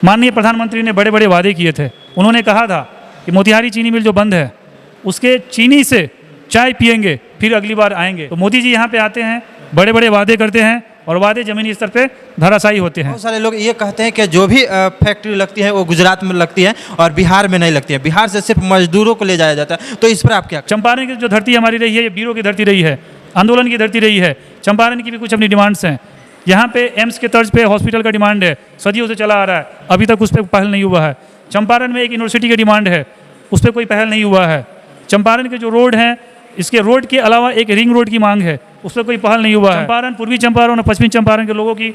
माननीय प्रधानमंत्री ने बड़े बड़े वादे किए थे। उन्होंने कहा था कि मोतिहारी चीनी मिल जो बंद है उसके चीनी से चाय पिएंगे फिर अगली बार आएंगे। तो मोदी जी यहाँ पे आते हैं, बड़े बड़े वादे करते हैं और वादे ज़मीनी स्तर पे धराशायी होते हैं। बहुत सारे लोग ये कहते हैं कि जो भी फैक्ट्री लगती है वो गुजरात में लगती है और बिहार में नहीं लगती है, बिहार से सिर्फ मजदूरों को ले जाया जाता है। तो इस पर आप क्या? चंपारण की जो धरती हमारी रही है ये वीरों की धरती रही है, आंदोलन की धरती रही है। चंपारण की भी कुछ अपनी डिमांड्स हैं। यहाँ पे एम्स के तर्ज पे हॉस्पिटल का डिमांड है, सदियों से चला आ रहा है, अभी तक उस पर पहल नहीं हुआ है। चंपारण में एक यूनिवर्सिटी की डिमांड है, उस पर कोई पहल नहीं हुआ है। चंपारण के जो रोड हैं, इसके रोड के अलावा एक रिंग रोड की मांग है, उस पर कोई पहल नहीं हुआ है। चंपारण, पूर्वी चंपारण और पश्चिमी चंपारण के लोगों की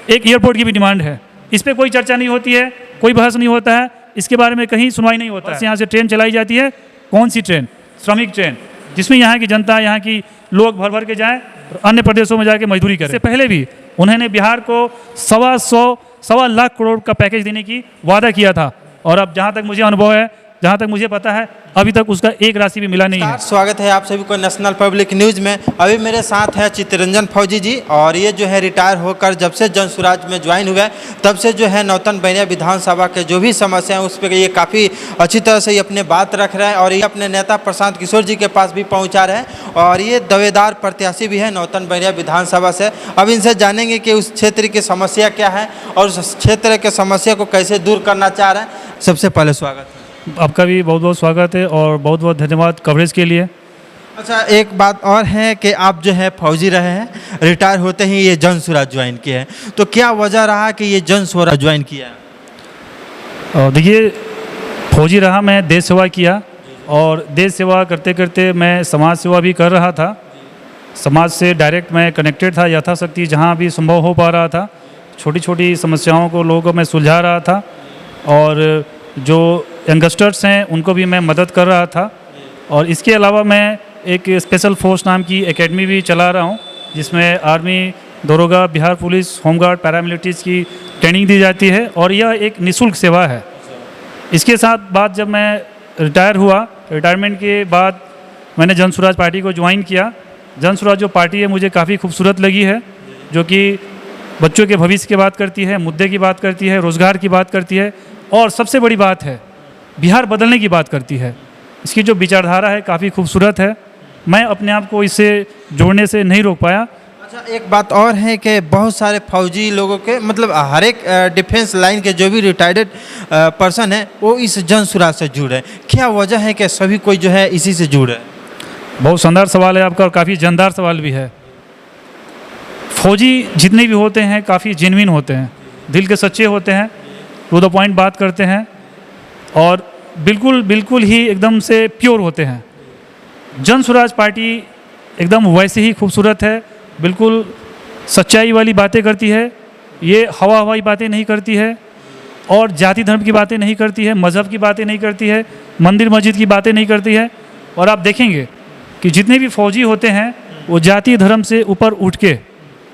एक एयरपोर्ट की भी डिमांड है, इस पर कोई चर्चा नहीं होती है, कोई बहस नहीं होता है, इसके बारे में कहीं सुनवाई नहीं होता है। यहाँ से ट्रेन चलाई जाती है, कौन सी ट्रेन? श्रमिक ट्रेन, जिसमें यहाँ की जनता, यहाँ की लोग भर भर के जाएँ और अन्य प्रदेशों में जाके मजदूरी करें। इससे पहले भी उन्होंने बिहार को 1.25 लाख करोड़ का पैकेज देने की वादा किया था और अब जहाँ तक मुझे अनुभव है, जहाँ तक मुझे पता है, अभी तक उसका एक राशि भी मिला नहीं है। स्वागत है आप सभी को नेशनल पब्लिक न्यूज़ में। अभी मेरे साथ है चित्तरंजन फौजी जी और ये जो है रिटायर होकर जब से जन स्वराज में ज्वाइन हुए तब से जो है नौतन बैरिया विधानसभा के जो भी समस्या है उस पर ये काफ़ी अच्छी तरह से ये अपने बात रख रहे हैं और ये अपने नेता प्रशांत किशोर जी के पास भी पहुँचा रहे हैं और ये दावेदार प्रत्याशी भी है नौतन बैरिया विधानसभा से। अब इनसे जानेंगे कि उस क्षेत्र की समस्या क्या है और उस क्षेत्र के समस्या को कैसे दूर करना चाह रहे हैं। सबसे पहले स्वागत है आपका भी, बहुत बहुत स्वागत है और बहुत बहुत धन्यवाद कवरेज के लिए। अच्छा, एक बात और है कि आप जो है फौजी रहे हैं, रिटायर होते ही ये जन स्वराज ज्वाइन किए हैं, तो क्या वजह रहा कि ये जन स्वराज ज्वाइन किया है? देखिए, फौजी रहा, मैं देश सेवा किया और देश सेवा करते करते मैं समाज सेवा भी कर रहा था। समाज से डायरेक्ट मैं कनेक्टेड था, यथाशक्ति जहाँ भी संभव हो पा रहा था। छोटी छोटी समस्याओं को लोगों को मैं सुलझा रहा था और जो यंगस्टर्स हैं उनको भी मैं मदद कर रहा था। और इसके अलावा मैं एक स्पेशल फोर्स नाम की एकेडमी भी चला रहा हूँ, जिसमें आर्मी, दरोगा, बिहार पुलिस, होमगार्ड, पैरामिलिट्रीज की ट्रेनिंग दी जाती है और यह एक निःशुल्क सेवा है। इसके साथ बाद जब मैं रिटायर हुआ, रिटायरमेंट के बाद मैंने जन स्वराज पार्टी को ज्वाइन किया। जन स्वराज जो पार्टी है मुझे काफ़ी खूबसूरत लगी है, जो कि बच्चों के भविष्य की बात करती है, मुद्दे की बात करती है, रोज़गार की बात करती है और सबसे बड़ी बात है बिहार बदलने की बात करती है। इसकी जो विचारधारा है काफ़ी खूबसूरत है। मैं अपने आप को इससे जोड़ने से नहीं रोक पाया। अच्छा, एक बात और है कि बहुत सारे फौजी लोगों के मतलब हर एक डिफेंस लाइन के जो भी रिटायर्ड पर्सन है वो इस जन स्वराज से जुड़ रहे हैं। क्या वजह है कि सभी कोई जो है इसी से जुड़ रहे हैं? बहुत शानदार सवाल है आपका और काफ़ी जानदार सवाल भी है। फौजी जितने भी होते हैं काफ़ी जेन्युइन होते हैं, दिल के सच्चे होते हैं, टू द पॉइंट बात करते हैं और बिल्कुल ही एकदम से प्योर होते हैं। जन स्वराज पार्टी एकदम वैसे ही खूबसूरत है, बिल्कुल सच्चाई वाली बातें करती है। ये हवाई बातें नहीं करती है और जाति धर्म की बातें नहीं करती है, मज़हब की बातें नहीं करती है, मंदिर मस्जिद की बातें नहीं करती है। और आप देखेंगे कि जितने भी फौजी होते हैं वो जाति धर्म से ऊपर उठ के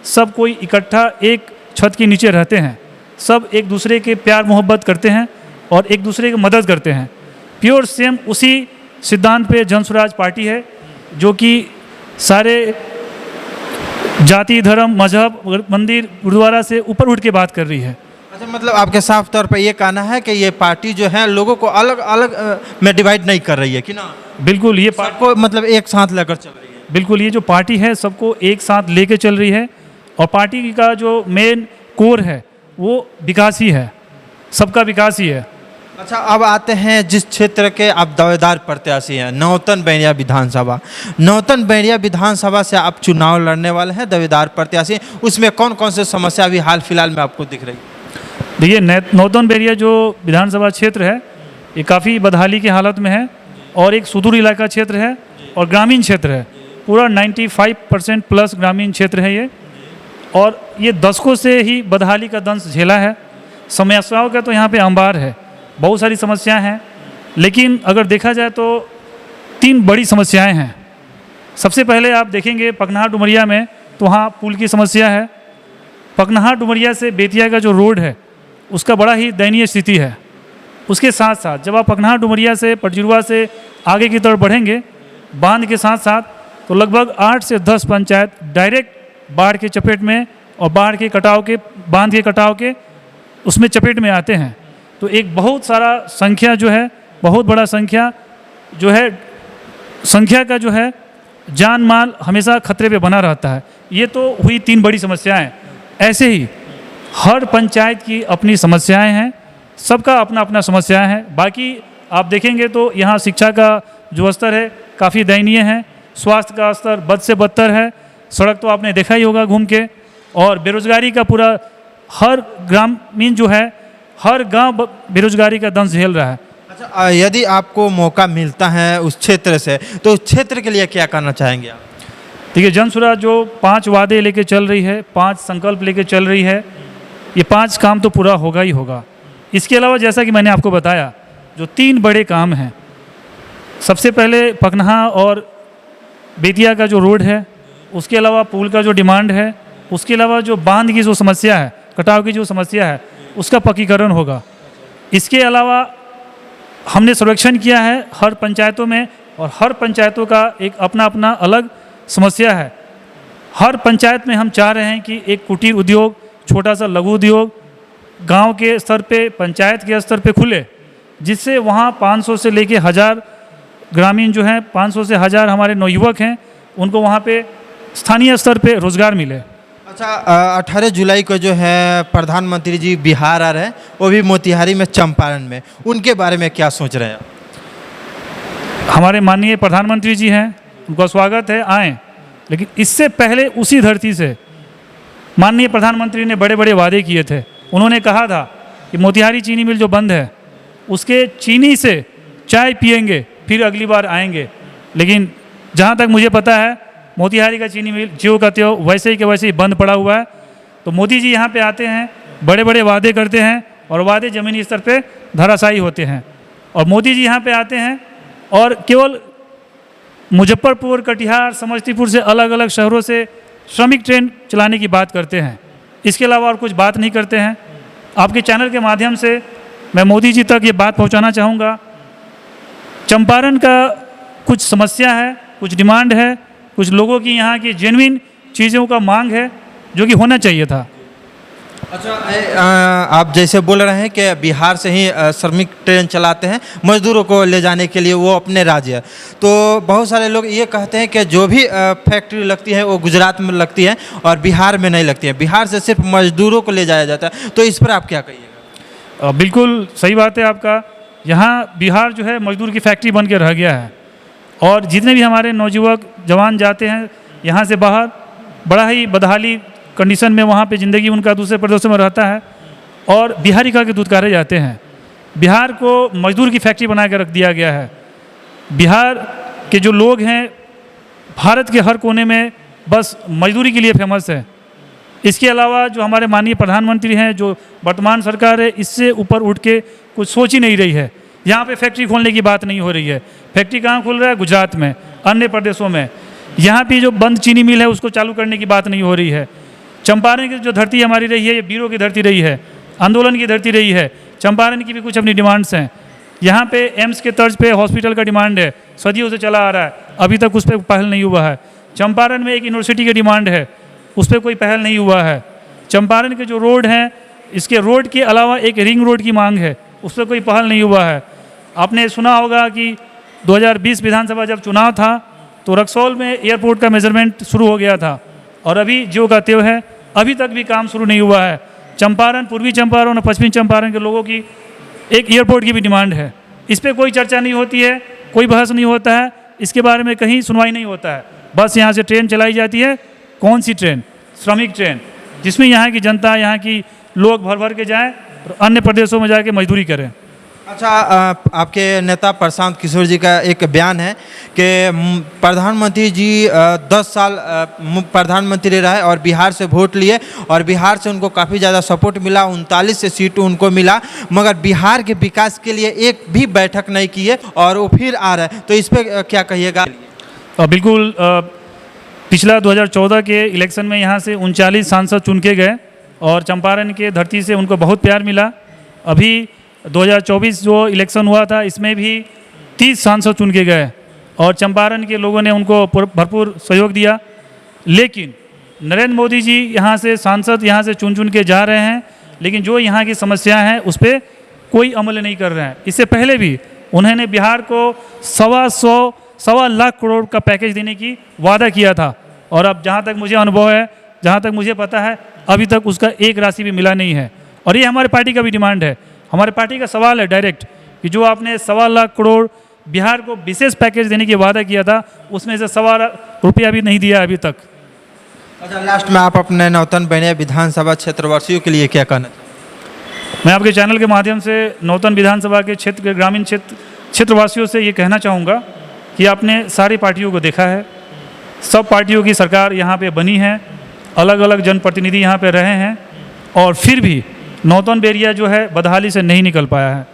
सब कोई इकट्ठा एक छत के नीचे रहते हैं, सब एक दूसरे के प्यार मोहब्बत करते हैं और एक दूसरे की मदद करते हैं। प्योर सेम उसी सिद्धांत पे जन स्वराज पार्टी है, जो कि सारे जाति धर्म मजहब मंदिर गुरुद्वारा से ऊपर उठ के बात कर रही है। अच्छा, मतलब आपके साफ तौर पे ये कहना है कि ये पार्टी जो है लोगों को अलग अलग में डिवाइड नहीं कर रही है कि ना? बिल्कुल, ये सबको मतलब एक साथ लेकर चल रही है। बिल्कुल, ये जो पार्टी है सबको एक साथ लेके चल रही है और पार्टी का जो मेन कोर है वो विकास ही है, सबका विकास ही है। अच्छा, अब आते हैं जिस क्षेत्र के आप दावेदार प्रत्याशी हैं, नौतन बैरिया विधानसभा। नौतन बैरिया विधानसभा से आप चुनाव लड़ने वाले हैं, दावेदार प्रत्याशी। उसमें कौन कौन से समस्या अभी हाल फिलहाल में आपको दिख रही है? देखिए, नौतन बैरिया जो विधानसभा क्षेत्र है ये काफ़ी बदहाली की हालत में है और एक सुदूर इलाका क्षेत्र है और ग्रामीण क्षेत्र है। पूरा 95% प्लस ग्रामीण क्षेत्र है ये और ये दशकों से ही बदहाली का दंश झेला है। समस्याओं का तो यहाँ पे अंबार है, बहुत सारी समस्याएं हैं, लेकिन अगर देखा जाए तो 3 बड़ी समस्याएं हैं। सबसे पहले आप देखेंगे पकनाहा डुमरिया में तो वहाँ पुल की समस्या है। पकनाहा डुमरिया से बेतिया का जो रोड है उसका बड़ा ही दयनीय स्थिति है। उसके साथ साथ जब आप पकनाहा डुमरिया से पटजुरवा से आगे की तरफ बढ़ेंगे बांध के साथ साथ तो लगभग 8 से 10 पंचायत डायरेक्ट बाढ़ के चपेट में और बाढ़ के कटाव के, बांध के कटाव के उसमें चपेट में आते हैं। तो एक बहुत सारा संख्या जो है, बहुत बड़ा संख्या जो है, संख्या का जो है जान माल हमेशा खतरे पे बना रहता है। ये तो हुई 3 बड़ी समस्याएं। ऐसे ही हर पंचायत की अपनी समस्याएं हैं, सबका अपना अपना समस्याएं हैं। बाकी आप देखेंगे तो यहाँ शिक्षा का जो स्तर है काफ़ी दयनीय है, स्वास्थ्य का स्तर बद से बदतर है, सड़क तो आपने देखा ही होगा घूम के, और बेरोजगारी का पूरा हर ग्रामीण जो है, हर गांव बेरोजगारी का दंश झेल रहा है। अच्छा, यदि आपको मौका मिलता है उस क्षेत्र से, तो उस क्षेत्र के लिए क्या करना चाहेंगे आप? देखिए, जनसुराज जो 5 वादे लेके चल रही है, 5 संकल्प लेके चल रही है, ये 5 काम तो पूरा होगा ही होगा। इसके अलावा जैसा कि मैंने आपको बताया, जो 3 बड़े काम हैं, सबसे पहले पकनहा और बेतिया का जो रोड है, उसके अलावा पुल का जो डिमांड है, उसके अलावा जो बांध की जो समस्या है, कटाव की जो समस्या है, उसका पक्कीकरण होगा। इसके अलावा हमने सर्वेक्षण किया है हर पंचायतों में, और हर पंचायतों का एक अपना अपना अलग समस्या है। हर पंचायत में हम चाह रहे हैं कि एक कुटीर उद्योग, छोटा सा लघु उद्योग गांव के स्तर पे, पंचायत के स्तर पे खुले, जिससे वहाँ 500 से लेके 1000 ग्रामीण जो हैं, 500 से 1000 हमारे नवयुवक हैं, उनको वहाँ पे स्थानीय स्तर पे रोजगार मिले। अच्छा, 18 जुलाई को जो है प्रधानमंत्री जी बिहार आ रहे हैं, वो भी मोतिहारी में, चंपारण में, उनके बारे में क्या सोच रहे हैं आप? हमारे माननीय प्रधानमंत्री जी हैं, उनका स्वागत है, आएँ। लेकिन इससे पहले उसी धरती से माननीय प्रधानमंत्री ने बड़े बड़े वादे किए थे। उन्होंने कहा था कि मोतिहारी चीनी मिल जो बंद है, उसके चीनी से चाय पिएंगे, फिर अगली बार आएंगे। लेकिन जहाँ तक मुझे पता है, मोतिहारी का चीनी मिल ज्यों का त्यों वैसे ही के वैसे ही बंद पड़ा हुआ है। तो मोदी जी यहाँ पे आते हैं, बड़े बड़े वादे करते हैं, और वादे ज़मीनी स्तर पे धराशायी होते हैं। और मोदी जी यहाँ पे आते हैं और केवल मुजफ्फरपुर, कटिहार, समस्तीपुर से अलग अलग शहरों से श्रमिक ट्रेन चलाने की बात करते हैं। इसके अलावा और कुछ बात नहीं करते हैं। आपके चैनल के माध्यम से मैं मोदी जी तक ये बात पहुंचाना चाहूँगा, चंपारण का कुछ समस्या है, कुछ डिमांड है, कुछ लोगों की यहाँ की जेन्युइन चीज़ों का मांग है, जो कि होना चाहिए था। अच्छा, आप जैसे बोल रहे हैं कि बिहार से ही श्रमिक ट्रेन चलाते हैं मजदूरों को ले जाने के लिए, वो अपने राज्य, तो बहुत सारे लोग ये कहते हैं कि जो भी फैक्ट्री लगती है वो गुजरात में लगती है और बिहार में नहीं लगती है, बिहार से सिर्फ मजदूरों को ले जाया जाता है। तो इस पर आप क्या कहिएगा? बिल्कुल सही बात है आपका। यहाँ बिहार जो है मजदूर की फैक्ट्री बन के रह गया है, और जितने भी हमारे नौजुवक जवान जाते हैं यहाँ से बाहर, बड़ा ही बदहाली कंडीशन में वहाँ पे ज़िंदगी उनका दूसरे प्रदेशों में रहता है, और बिहारी खा के दुत्कारे जाते हैं। बिहार को मजदूर की फैक्ट्री बना के रख दिया गया है। बिहार के जो लोग हैं भारत के हर कोने में बस मजदूरी के लिए फेमस है। इसके अलावा जो हमारे माननीय प्रधानमंत्री हैं, जो वर्तमान सरकार है, इससे ऊपर उठ के कुछ सोच ही नहीं रही है। यहाँ पे फैक्ट्री खोलने की बात नहीं हो रही है। फैक्ट्री कहाँ खुल रहा है? गुजरात में, अन्य प्रदेशों में। यहाँ पे जो बंद चीनी मिल है उसको चालू करने की बात नहीं हो रही है। चंपारण की जो धरती हमारी रही है, ये वीरों की धरती रही है, आंदोलन की धरती रही है। चंपारण की भी कुछ अपनी डिमांड्स हैं। यहाँ पे एम्स के तर्ज पे हॉस्पिटल का डिमांड है, सदियों से चला आ रहा है, अभी तक उस पर पहल नहीं हुआ है। चंपारण में एक यूनिवर्सिटी की डिमांड है, उस पर कोई पहल नहीं हुआ है। चंपारण के जो रोड हैं, इसके रोड के अलावा एक रिंग रोड की मांग है, उस पर कोई पहल नहीं हुआ है। आपने सुना होगा कि 2020 विधानसभा जब चुनाव था तो रक्सौल में एयरपोर्ट का मेजरमेंट शुरू हो गया था, और अभी ज्यों का त्यों है, अभी तक भी काम शुरू नहीं हुआ है। चंपारण, पूर्वी चंपारण और पश्चिमी चंपारण के लोगों की एक एयरपोर्ट की भी डिमांड है। इस पर कोई चर्चा नहीं होती है, कोई बहस नहीं होता है, इसके बारे में कहीं सुनवाई नहीं होता है। बस यहाँ से ट्रेन चलाई जाती है। कौन सी ट्रेन? श्रमिक ट्रेन, जिसमें यहाँ की जनता, यहाँ की लोग भर भर के जाएँ और अन्य प्रदेशों में जाके मजदूरी करें। अच्छा, आपके नेता प्रशांत किशोर जी का एक बयान है कि प्रधानमंत्री जी 10 साल प्रधानमंत्री रहे और बिहार से वोट लिए, और बिहार से उनको काफ़ी ज़्यादा सपोर्ट मिला, 39 से सीट उनको मिला, मगर बिहार के विकास के लिए एक भी बैठक नहीं की है, और वो फिर आ रहा है। तो इस पर क्या कहिएगा? बिल्कुल, पिछला 2014 के इलेक्शन में यहाँ से 39 सांसद चुन के गए, और चंपारण के धरती से उनको बहुत प्यार मिला। अभी 2024 जो इलेक्शन हुआ था, इसमें भी 30 सांसद चुन के गए, और चंपारण के लोगों ने उनको भरपूर सहयोग दिया। लेकिन नरेंद्र मोदी जी यहाँ से सांसद यहाँ से चुन चुन के जा रहे हैं, लेकिन जो यहाँ की समस्याएं हैं उस पर कोई अमल नहीं कर रहे हैं। इससे पहले भी उन्होंने बिहार को 1.25 लाख करोड़ का पैकेज देने की वादा किया था, और अब जहाँ तक मुझे अनुभव है, जहाँ तक मुझे पता है, अभी तक उसका एक राशि भी मिला नहीं है। और ये हमारे पार्टी का भी डिमांड है, हमारे पार्टी का सवाल है डायरेक्ट कि जो आपने 1.25 लाख करोड़ बिहार को विशेष पैकेज देने की वादा किया था, उसमें से 1.25 लाख रुपया भी नहीं दिया अभी तक। अच्छा, लास्ट में आप अपने नौतन बैरिया विधानसभा क्षेत्रवासियों के लिए क्या कहना चाहेंगे? मैं आपके चैनल के माध्यम से नौतन विधानसभा के क्षेत्र के ग्रामीण क्षेत्रवासियों से ये कहना चाहूँगा कि आपने सारी पार्टियों को देखा है, सब पार्टियों की सरकार यहाँ पे बनी है, अलग अलग जनप्रतिनिधि यहाँ पे रहे हैं, और फिर भी नौतन बैरिया जो है बदहाली से नहीं निकल पाया है।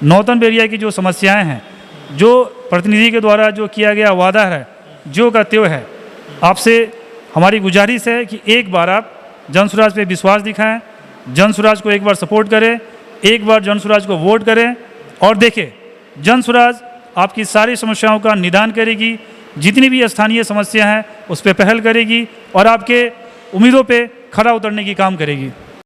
नौतन बैरिया की जो समस्याएं हैं, जो प्रतिनिधि के द्वारा जो किया गया वादा है, जो का त्यों है, आपसे हमारी गुजारिश है कि एक बार आप जनसुराज पे विश्वास दिखाएं, जनसुराज को एक बार सपोर्ट करें, एक बार जनसुराज को वोट करें, और देखें जनसुराज आपकी सारी समस्याओं का निदान करेगी, जितनी भी स्थानीय समस्या हैं उस पर पहल करेगी और आपके उम्मीदों पे खरा उतरने की काम करेगी।